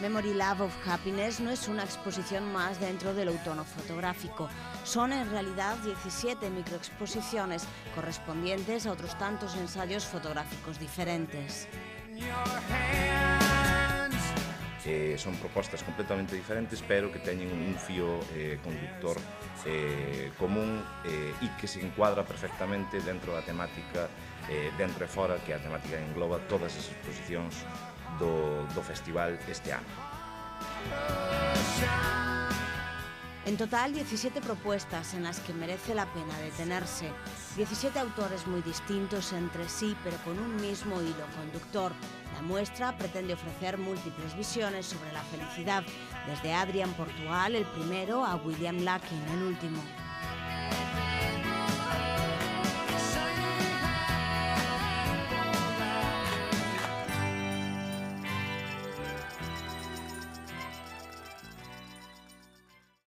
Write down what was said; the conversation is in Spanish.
Memory Lab of Happiness no es una exposición más dentro del outono fotográfico. Son en realidad 17 microexposiciones correspondientes a otros tantos ensayos fotográficos diferentes. Son propostas completamente diferentes, pero que teñen un fío conductor común e que se encuadra perfectamente dentro da temática dentro e fora, que a temática engloba todas as exposicións do festival este ano. En total, 17 propuestas en las que merece la pena detenerse. 17 autores muy distintos entre sí, pero con un mismo hilo conductor. La muestra pretende ofrecer múltiples visiones sobre la felicidad, desde Adrian Portugal, el primero, a William Larkin, el último.